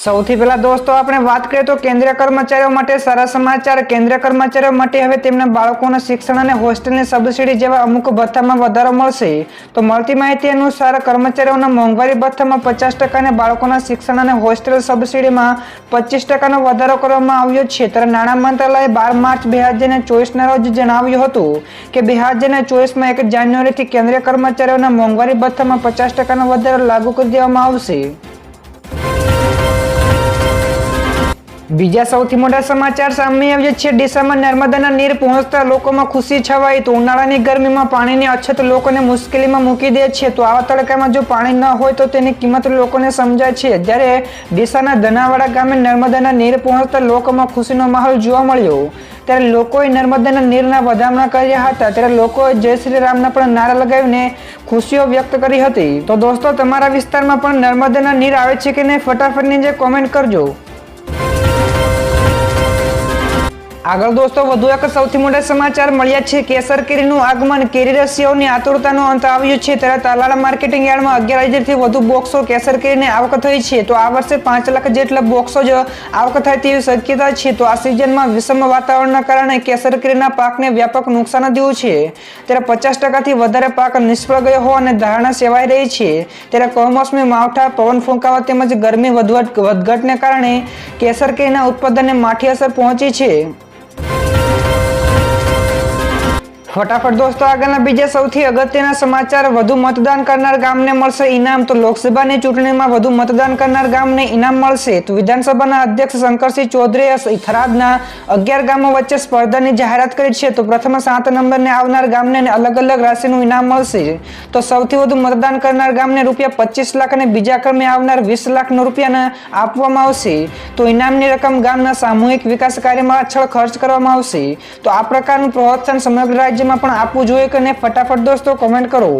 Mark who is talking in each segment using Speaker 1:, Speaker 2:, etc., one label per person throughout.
Speaker 1: સૌથી પહેલા દોસ્તો આપણે વાત કરીએ તો કેન્દ્રીય કર્મચારીઓ માટે સારા સમાચાર। કેન્દ્રીય કર્મચારીઓ માટે હવે તેમના બાળકોના શિક્ષણ અને હોસ્ટેલની સબસિડી જેવા અમુક ભથ્થામાં વધારો મળશે। તો મળતી માહિતી અનુસાર કર્મચારીઓના મોંઘવારી ભથ્થામાં 50% અને બાળકોના શિક્ષણ અને હોસ્ટેલ સબસિડીમાં 25%નો વધારો કરવામાં આવ્યો છે। ત્યારે નાણાં મંત્રાલયે 12 માર્ચ 2024ના રોજ જણાવ્યું હતું કે 2024માં 1 જાન્યુઆરીથી કેન્દ્રીય કર્મચારીઓના મોંઘવારી ભથ્થામાં 50%નો વધારો લાગુ કરી દેવામાં આવશે। બીજા સૌથી મોટા સમાચાર સામે આવ્યા છે। ડીસામાં નર્મદાના નીર પહોંચતા લોકોમાં ખુશી છવાઈ। તો ઉનાળાની ગરમીમાં પાણીની અછત લોકોને મુશ્કેલીમાં મૂકી દે છે। તો આવા તડકામાં જો પાણી ન હોય તો તેની કિંમત લોકોને સમજાય છે। જ્યારે ડીસાના ધનાવાડા ગામે નર્મદાના નીર પહોંચતા લોકોમાં ખુશીનો માહોલ જોવા મળ્યો। ત્યારે લોકોએ નર્મદાના નીરના વધામણા કર્યા હતા। ત્યારે લોકોએ જય શ્રી રામના પણ નારા લગાવીને ખુશીઓ વ્યક્ત કરી હતી। તો દોસ્તો તમારા વિસ્તારમાં પણ નર્મદાના નીર આવે છે કે નહીં ફટાફટ નીચે કોમેન્ટ કરજો। આગળ દોસ્તો વધુ એક સૌથી મોટા સમાચાર મળ્યા છે। કેસર કેરીનું આગમન, કેરી રસિયાઓની આતુરતાનો અંત આવ્યો છે। ત્યારે તાલાળા માર્કેટિંગ યાર્ડમાં 11,000થી વધુ બોક્સો કેસર કેરીની આવક થઈ છે। તો આ વર્ષે 5 લાખ જેટલા બોક્સો જ આવક થાય તેવી શક્યતા છે। તો આ સિઝનમાં વિષમ વાતાવરણના કારણે કેસર કેરીના પાકને વ્યાપક નુકસાન થયું છે। ત્યારે 50%થી વધારે પાક નિષ્ફળ ગયો હોવાની ધારણા સેવાઈ રહી છે। ત્યારે કમોસમી માવઠા, પવન ફૂંકાવા તેમજ ગરમી વધઘટને કારણે કેસર કેરીના ઉત્પાદનને માઠી અસર પહોંચી છે। ફટાફટ દોસ્તો આગળના બીજા સૌથી અગત્યના સમાચાર। વધુ મતદાન કરનાર ગામને મળશે ઇનામ। તો લોકસભાની ચૂંટણીમાં વધુ મતદાન કરનાર ગામને ઇનામ મળશે। તો વિધાનસભાના અધ્યક્ષ શંકરસિંહ ચૌધરીએ થરાદના 11 ગામો વચ્ચે સ્પર્ધાની જાહેરાત કરી છે। તો પ્રથમ 7 નંબરને આવનાર ગામને અલગ અલગ રાશિનું ઇનામ મળશે। તો સૌથી વધુ મતદાન કરનાર ગામને રૂપિયા 25 લાખ અને બીજા ક્રમે આવનાર 20 લાખ રૂપિયા આપવામાં આવશે। તો ઇનામની રકમ ગામના સામૂહિક વિકાસ કાર્યમાં ખર્ચ કરવામાં આવશે। તો આ પ્રકારનું પ્રોત્સાહન સમગ્ર રાજ્ય પણ આપવું જોઈએ કે નહીં ફટાફટ દોસ્તો કોમેન્ટ કરો।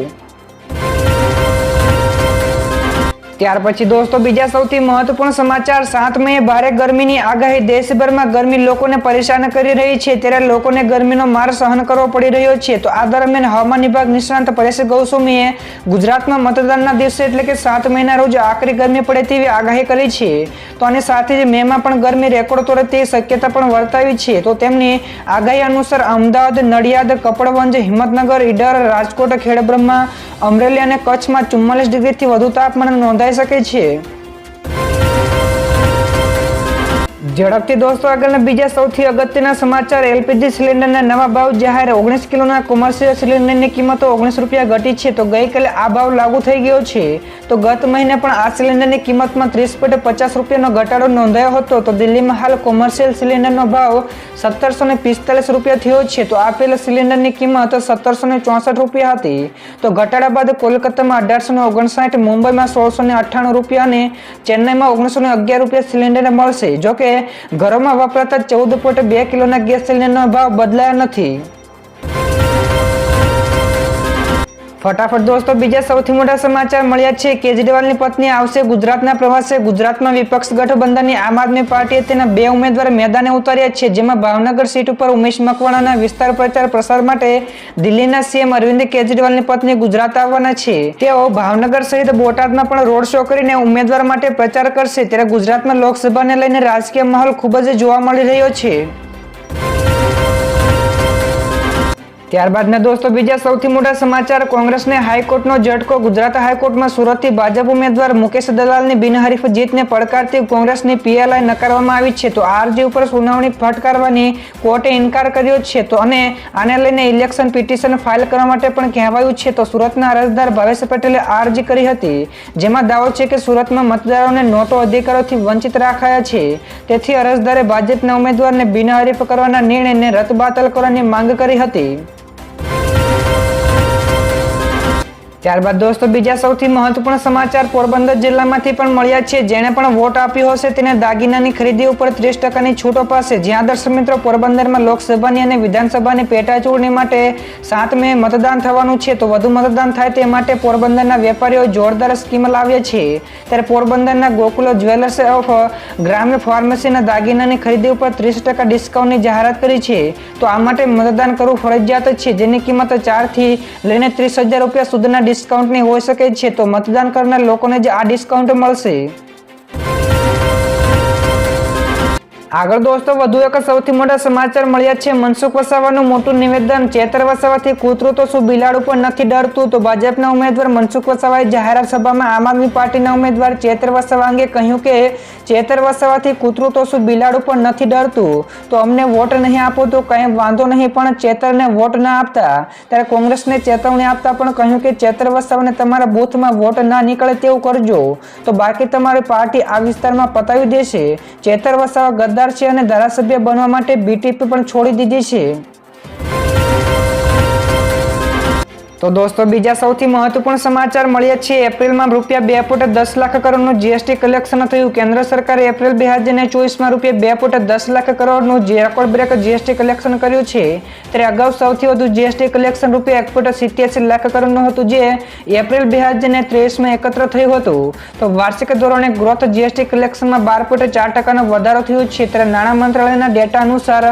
Speaker 1: ત્યાર પછી દોસ્તો બીજા સૌથી મહત્વપૂર્ણ સમાચાર। 7 મે ભારે ગરમીની આગાહી। દેશભરમાં ગરમી લોકોને પરેશાન કરી રહી છે। ત્યારે લોકોને ગરમીનો માર સહન કરવો પડી રહ્યો છે। તો આ દરમિયાન હવામાન વિભાગ નિષ્ણાંત પરેશ ગૌસ્વામીએ ગુજરાતમાં મતદાનના દિવસે એટલે કે 7 મેના રોજ આકરી ગરમી પડે તેવી આગાહી કરી છે। તો આની સાથે જ મેમાં પણ ગરમી રેકોર્ડ તોડે તેવી શક્યતા પણ વર્તાવી છે। તો તેમની આગાહી અનુસાર અમદાવાદ, નડિયાદ, કપડવંજ, હિંમતનગર, ઈડર, રાજકોટ, ખેડબ્રહ્મા, અમરેલી અને કચ્છમાં 44 ડિગ્રીથી વધુ તાપમાન નોંધાઈ શકે છે। ઝડપથી દોસ્તો આગળના બીજા સૌથી અગત્યના સમાચાર। એલપીજી સિલિન્ડરના નવા ભાવ જાહેર। 19 કિલોના કોમર્શિયલ સિલિન્ડરની કિંમતો 19 રૂપિયા ઘટી છે। તો ગઈકાલે આ ભાવ લાગુ થઈ ગયો છે। તો ગત મહિને પણ આ સિલિન્ડરની કિંમતમાં 30.50 રૂપિયાનો ઘટાડો નોંધાયો હતો। તો દિલ્હીમાં હાલ કોમર્શિયલ સિલિન્ડરનો ભાવ 1745 રૂપિયા થયો છે। તો આપેલ સિલિન્ડરની કિંમત 1764 રૂપિયા હતી। તો ઘટાડા બાદ કોલકાતામાં 1859, મુંબઈમાં 1698 રૂપિયા અને ચેન્નઈમાં 1911 રૂપિયા સિલિન્ડર મળશે। જોકે ઘરોમાં વપરાતા 14.2 કિલોના ગેસ સિલિન્ડરનો ભાવ બદલાયા નથી। ફટાફટ દોસ્તો બીજા સૌથી મોટા સમાચાર મળ્યા છે। કેજરીવાલની પત્ની આવશે ગુજરાતના પ્રવાસે। ગુજરાતમાં વિપક્ષ ગઠબંધનની આમ આદમી પાર્ટીએ તેના 2 ઉમેદવાર મેદાને ઉતાર્યા છે। જેમાં ભાવનગર સીટ ઉપર ઉમેશ મકવાણાના વિસ્તાર પ્રચાર પ્રસાર માટે દિલ્હીના સીએમ અરવિંદ કેજરીવાલની પત્ની ગુજરાત આવવાના છે। તેઓ ભાવનગર સહિત બોટાદમાં પણ રોડ શો કરીને ઉમેદવાર માટે પ્રચાર કરશે। ત્યારે ગુજરાતમાં લોકસભાને લઈને રાજકીય માહોલ ખૂબ જ જોવા મળી રહ્યો છે। ત્યારબાદના દોસ્તો બીજા સૌથી મોટા સમાચાર। કોંગ્રેસને હાઈકોર્ટનો ઝટકો। ગુજરાત હાઈકોર્ટમાં સુરતથી ભાજપ ઉમેદવાર મુકેશ દલાલની બિનહરીફ જીતને પડકારતી કોંગ્રેસની પીએલઆઈ નકારવામાં આવી છે। તો આ અરજી ઉપર સુનાવણી ફટકારવાની કોર્ટે ઇનકાર કર્યો છે। તો અને આને લઈને ઇલેક્શન પિટિશન ફાઇલ કરવા માટે પણ કહેવાયું છે। તો સુરતના અરજદાર ભાવેશ પટેલે આ અરજી કરી હતી। જેમાં દાવો છે કે સુરતમાં મતદારોને નોટો અધિકારોથી વંચિત રાખાયા છે। તેથી અરજદારે ભાજપના ઉમેદવારને બિનહરીફ કરવાના નિર્ણયને રદબાતલ કરવાની માંગ કરી હતી। ત્યારબાદ દોસ્તો બીજા સૌથી મહત્વપૂર્ણ સમાચાર પોરબંદર જિલ્લામાંથી પણ મળ્યા છે। જેણે પણ વોટ આપ્યો હશે તેને દાગીનાની ખરીદી ઉપર 30% છૂટ અપાશે। જ્યાં દર્શક મિત્રો પોરબંદરમાં લોકસભાની અને વિધાનસભાની પેટા ચૂંટણી માટે 7 મે મતદાન થવાનું છે। તો વધુ મતદાન થાય તે માટે પોરબંદરના વેપારીઓ જોરદાર સ્કીમ લાવ્યા છે। ત્યારે પોરબંદરના ગોકુલ જ્વેલર્સ ઓફ ગ્રામ્ય ફાર્મસીના દાગીનાની ખરીદી ઉપર 30% ડિસ્કાઉન્ટની જાહેરાત કરી છે। તો આ માટે મતદાન કરવું ફરજિયાત છે। જેની કિંમત 4 થી લઈને 30,000 રૂપિયા સુધીના ડિસ્કાઉન્ટની હોઈ શકે છે। તો મતદાન કરનાર લોકોને જ આ ડિસ્કાઉન્ટ મળશે। આગળ દોસ્તો વધુ એક સૌથી મોટા સમાચાર મળ્યા છે. મનસુખ વસાવાનું મોટું નિવેદન. ચેતર વસાવાથી કૂતરું તો શું બિલાડું પણ નથી ડરતું. તો ભાજપના ઉમેદવાર મનસુખ વસાવાએ જાહેરાત સભામાં આમ આદમી પાર્ટીના ઉમેદવાર ચેતર વસાવા અંગે કહ્યું કે ચેતર વસાવાથી કૂતરું તો શું બિલાડું પણ નથી ડરતું. તો અમને વોટ નહીં આપો તો કંઈ વાંધો નહીં, પણ ચેતરને વોટ ના આપતા. ત્યારે કોંગ્રેસને ચેતવણી આપતા પણ કહ્યું કે ચેતર વસાવાને તમારા બૂથમાં વોટ ના નીકળે તેવું કરજો, તો બાકી તમારી પાર્ટી આ વિસ્તારમાં પતાવી દેશે. ચેતર વસાવા ગદ્દાર છે અને ધારાસભ્ય બનવા માટે બીટીપી પણ છોડી દીધી છે. તો દોસ્તો બીજા સૌથી મહત્વપૂર્ણ સમાચાર મળ્યા છે. એપ્રિલમાં ₹2.10 લાખ કરોડનું જીએસટી કલેક્શન થયું. કેન્દ્ર સરકારે એપ્રિલ 2024માં ₹2.10 લાખ કરોડનું રેકોર્ડ બ્રેક જીએસટી કલેક્શન કર્યું છે. ત્યારે અગાઉ સૌથી વધુ જીએસટી કલેક્શન ₹1.87 લાખ કરોડનું હતું, જે એપ્રિલ 2023માં એકત્ર થયું હતું. તો વાર્ષિક ધોરણે ગ્રોથ જીએસટી કલેક્શનમાં 12.4% વધારો થયો છે. ત્યારે નાણાં મંત્રાલયના ડેટા અનુસાર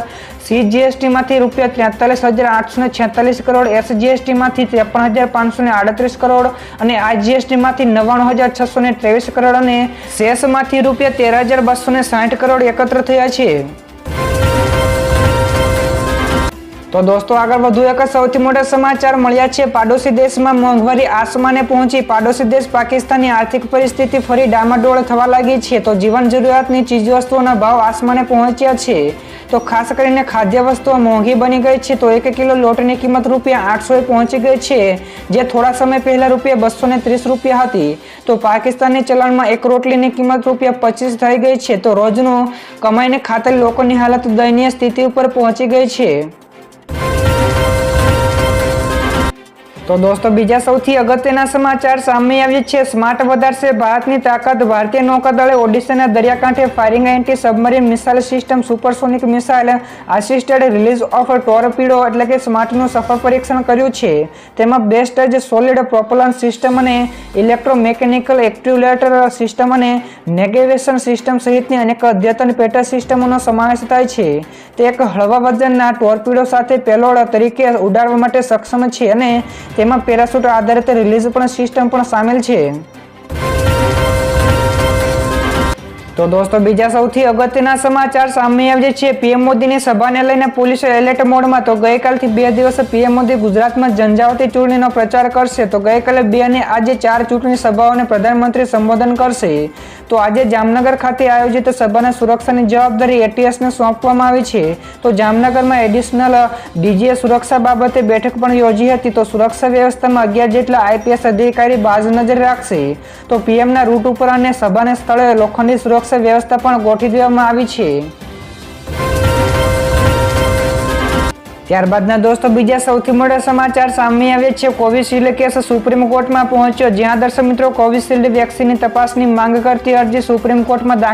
Speaker 1: સીજીએસટીમાંથી ₹43,846 કરોડ, એસજીએસટીમાંથી ₹53,538 કરોડ અને આઈજીએસટીમાંથી ₹99,623 કરોડ અને સેસમાંથી ₹13,260 કરોડ એકત્ર થયા છે. તો દોસ્તો આગળ વધુ એક સૌથી મોટા સમાચાર મળ્યા છે. પાડોશી દેશમાં મોંઘવારી આસમાને પહોંચી. પાડોશી દેશ પાકિસ્તાનની આર્થિક પરિસ્થિતિ ફરી ડામાડોળ થવા લાગી છે. તો જીવન જરૂરિયાતની ચીજવસ્તુઓના ભાવ આસમાને પહોંચ્યા છે. તો ખાસ કરીને ખાદ્ય વસ્તુઓ મોંઘી બની ગઈ છે. તો 1 કિલો લોટની કિંમત ₹800 પહોંચી ગઈ છે, જે થોડા સમય પહેલા ₹230 હતી. તો પાકિસ્તાનની ચલણમાં એક રોટલીની કિંમત ₹25 થઈ ગઈ છે. તો રોજનું કમાઈને ખાતર લોકોની હાલત દયનીય સ્થિતિ ઉપર પહોંચી ગઈ છે. તો દોસ્તો બીજા સૌથી અગત્યના સમાચાર સામે આવ્યા છે. સ્માર્ટ વધારશે ભારતની તાકાત. ભારતીય નૌકાદળે ઓડિશાના દરિયાકાંઠે firing anti submarine missile system supersonic missile assisted release of torpedo એટલે કે સ્માર્ટનું સફળ પરીક્ષણ કર્યું છે. તેમાં બેસ્ટ જ સોલિડ પ્રોપલન સિસ્ટમ અને ઇલેક્ટ્રોમિકેનિકલ એક્ટિવ્યુલેટર સિસ્ટમ અને નેવિગેશન સિસ્ટમ સહિતની અનેક અદ્યતન પેટા સિસ્ટમોનો સમાવેશ થાય છે. તે એક હળવા વજનના ટોરપીડો સાથે પેલોડ તરીકે ઉડાડવા માટે સક્ષમ છે અને તેમાં પેરાશૂટ આધારિત રિલીઝ પણ સિસ્ટમ પણ સામેલ છે. તો દોસ્તો બીજા સૌથી અગત્યના સમાચાર સામે આવ્યા છે. પીએમ મોદીની સભાને લઈને પોલીસ એલર્ટ મોડમાં. તો ગઈકાલથી 2 દિવસ પીએમ મોદી ગુજરાતમાં ઝંઝાવતી ચૂંટણીનો પ્રચાર કરશે. તો ગઈકાલે 2 અને આજે 4 ચૂંટણી સભાઓને પ્રધાનમંત્રી સંબોધન કરશે. તો આજે જામનગર ખાતે આયોજિત સભાના સુરક્ષાની જવાબદારી એટીએસને સોંપવામાં આવી છે. તો જામનગરમાં એડિશનલ ડીજીએ સુરક્ષા બાબતે બેઠક પણ યોજી હતી. તો સુરક્ષા વ્યવસ્થામાં 11 જેટલા આઈપીએસ અધિકારી બાજ નજર રાખશે. તો પીએમના રૂટ ઉપર અને સભાને સ્થળે લોખંડી સુરક્ષા વ્યવસ્થા પણ ગોઠવી દેવામાં આવી છે. ત્યારબાદના દોસ્તો બીજા સૌથી મોટા સમાચાર સામે આવ્યા છે. કોવિશિલ્ડ કેસ સુપ્રીમ કોર્ટમાં પહોંચ્યો. જ્યાં દર્શક મિત્રો કોવિશિલ્ડ વેક્સિનની તપાસની માંગ કરતી અરજી સુપ્રીમ કોર્ટમાં